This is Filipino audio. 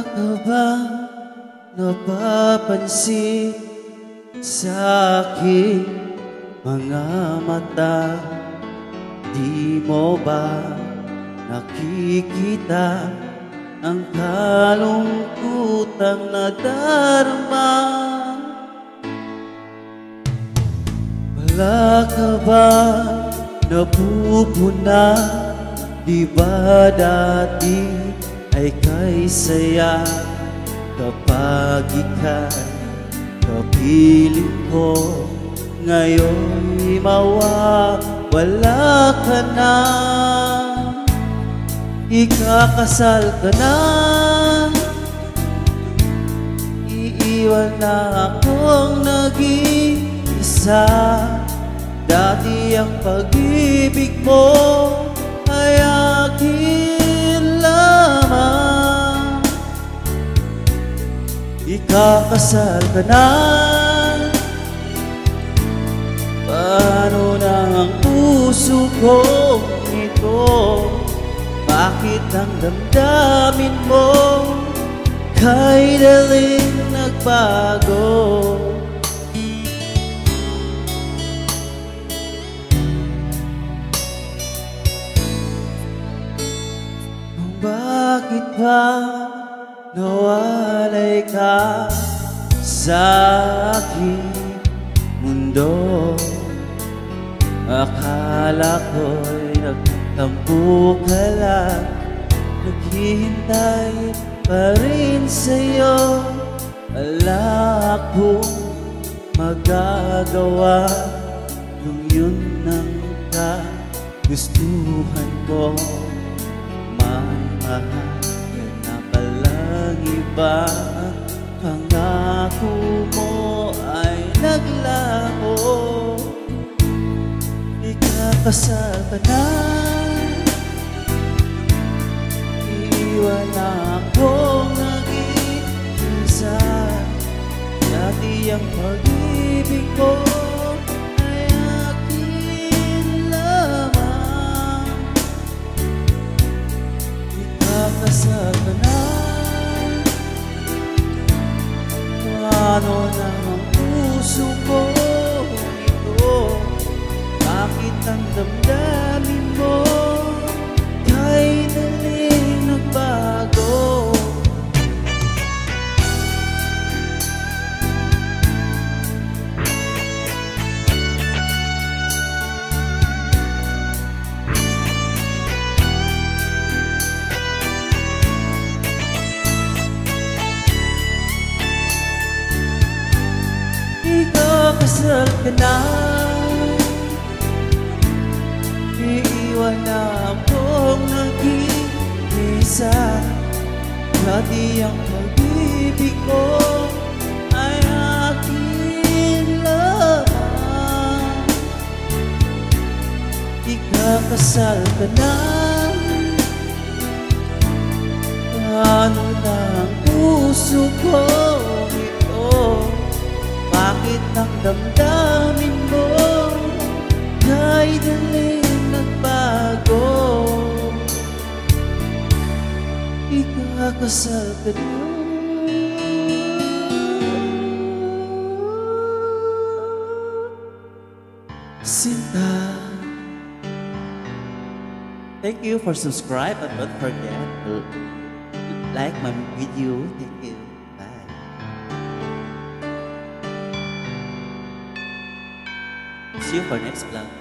ka bang napapansin sa aking mga mata? Di mo ba nakikita ang kalungkutang nadarama? Wala ka ba napupuna? Di ba dati ay kay saya kapag ika'y kapiling ko? Ngayon'y mawawala ka na, ikakasal ka na, iiwan na akong nag-iisa. Dati ang pag-ibig mo ay akin lamang, ikakasal ka na. Paano na ang puso ko ito? Bakit ang damdamin mo kay daling nagbago? Bakit ba nawalay ka sa aking mundo? Akala ko'y nagtampo ka lang, naghihintay pa rin sa'yo. Wala akong magagawa kung yun ang kagustuhan ko. Mahal ka na palang iba, pangako mo ay naglaho. Ikakasal ka na, iiwan na akong nag-iisa. Dati ang pag-ibig ko ay akin lamang, ikakasal ka na. Paano na ang puso ko ito? Bakit ang damdamin mo kay daling nagbago? Ikakasal ka na, iiwan na akong nag-iisa. Dati ang pag-ibig ko ay akin lamang, ikakasal ka na. Paano na ang puso ko ito? Bakit ang damdamin mo kay daling nagbago? Ikakasal ka na. Sinta. Thank you for subscribe and don't forget to like my video. Thank you. Bye. See you for next vlog.